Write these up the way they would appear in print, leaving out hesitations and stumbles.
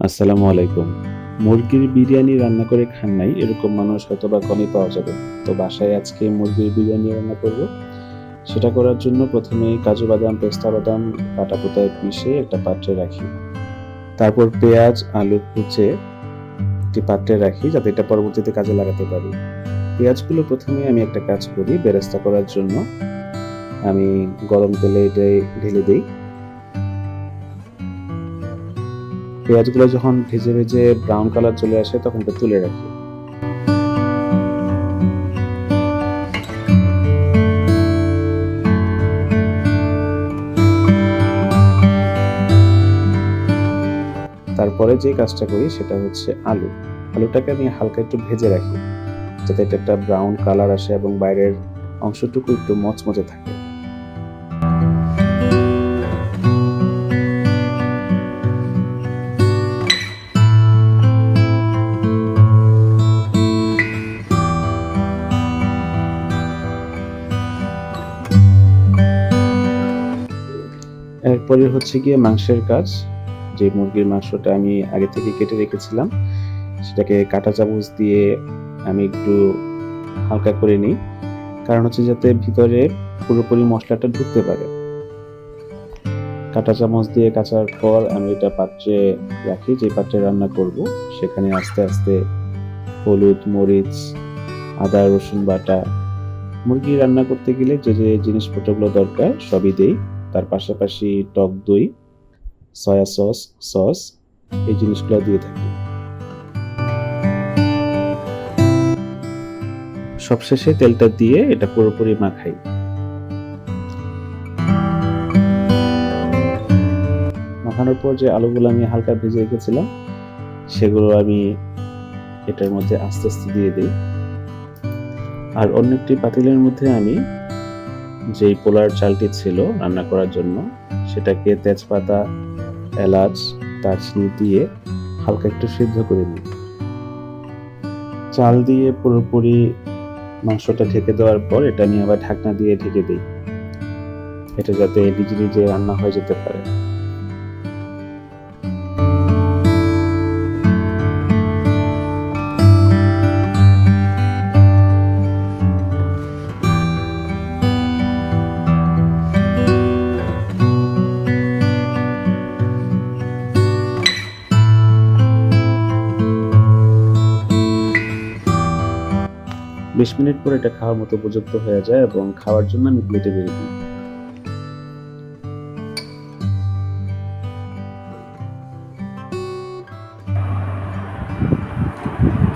আসসালামু আলাইকুম। মুরগির বিরিয়ানি রান্না করে খান নাই এরকম মানুষ হয়তোবা কমই পাওয়া যাবে। তো বাসায় আজকে মুরগির বিরিয়ানি রান্না করব। সেটা করার জন্য প্রথমেই কাজু বাদাম, পেস্তা বাদাম পাটাপোতায় পিষে একটা পাত্রে রাখি। তারপর পেঁয়াজ, আলু কুচে একটি পাত্রে রাখি যাতে এটা পরবর্তীতে কাজে লাগাতে পারি। পেঁয়াজগুলো প্রথমে আমি একটা কাজ করি বেরেস্তা করার জন্য। আমি গরম তেলে এটাই ঢেলে দেই। পেঁয়াজগুলো যখন ভেজে ভেজে ব্রাউন কালার চলে আসে তখন এটা তুলে রাখি। তারপরে যে কাজটা করি সেটা হচ্ছে আলুটাকে আমি হালকা একটু ভেজে রাখি যাতে এটা একটা ব্রাউন কালার আসে এবং বাইরের অংশটুকু একটু মচমচে থাকে। এরপরে হচ্ছে গিয়ে মাংসের কাজ। যে মুরগির মাংসটা আমি আগে থেকে কেটে রেখেছিলাম সেটাকে কাঁটা চামচ দিয়ে আমি একটু হালকা করে নিই, কারণ হচ্ছে যাতে ভিতরে পুরোপুরি মশলাটা ঢুকতে পারে। কাঁটা চামচ দিয়ে কাচার পর আমি এটা পাত্রে রাখি, যে পাত্রে রান্না করব সেখানে আস্তে আস্তে হলুদ, মরিচ, আদা, রসুন বাটা, মুরগি রান্না করতে গেলে যে যে জিনিসপত্রগুলো দরকার সবই দেই। তার পাশাপাশি টক দই, সয়া সস এই জিনিসগুলো দিয়ে থাকি। সবশেষে তেলটা দিয়ে এটা পুরোপুরি মাখাই। মাখানোর পর যে আলুগুলো আমি হালকা ভেজে রেখেছিলাম সেগুলো আমি এটার মধ্যে আস্তে আস্তে দিয়ে দিই। আর অন্য একটি পাতিলের মধ্যে আমি যেই পোলার চালটি ছিল রান্না করার জন্য সেটাকে তেজপাতা, এলাচ, দারচিনি দিয়ে হালকা একটু সিদ্ধ করে নিই। চাল দিয়ে পুরোপুরি মাংসটা ঢেকে দেওয়ার পর এটা আমি আবার ঢাকনা দিয়ে ঢেকে দিই, এটা যাতে নিজে নিজে রান্না হয়ে যেতে পারে। বিশ মিনিট পর এটা খাওয়ার মতো উপযুক্ত হয়ে যায় এবং খাওয়ার জন্য আমি প্লেটে বেড়ে দিই।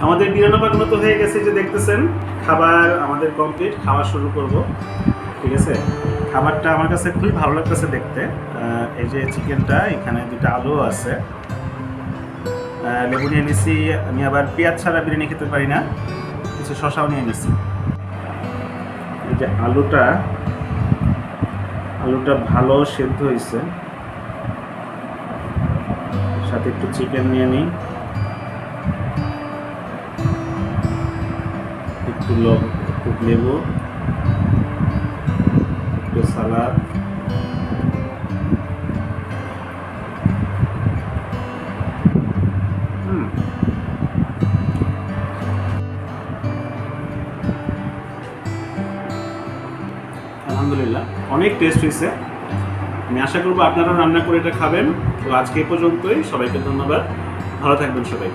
আমাদের বিরিয়ানি পাকানো তো হয়ে গেছে, যে দেখতেছেন খাবার আমাদের কমপ্লিট, খাওয়া শুরু করব। ঠিক আছে, খাবারটা আমার কাছে খুবই ভালো লাগতেছে দেখতে। এই যে চিকেনটা, এখানে দুটো আলু আছে, লেবু নিয়ে নিছি। আমি আবার পেঁয়াজ ছাড়া বিরিয়ানি খেতে পারি না, কিছু শসাও নিয়ে নিছি। এই যে আলুটা ভালো সেদ্ধ হয়েছে, সাথে একটু চিকেন নিয়ে নিই, একটু লেবু, একটু সালাদ, আলহামদুলিল্লাহ অনেক টেস্ট হয়েছে। আমি আশা করবো আপনারা রান্না করে এটা খাবেন। তো আজকে এই পর্যন্তই, সবাইকে ধন্যবাদ, ভালো থাকবেন সবাই।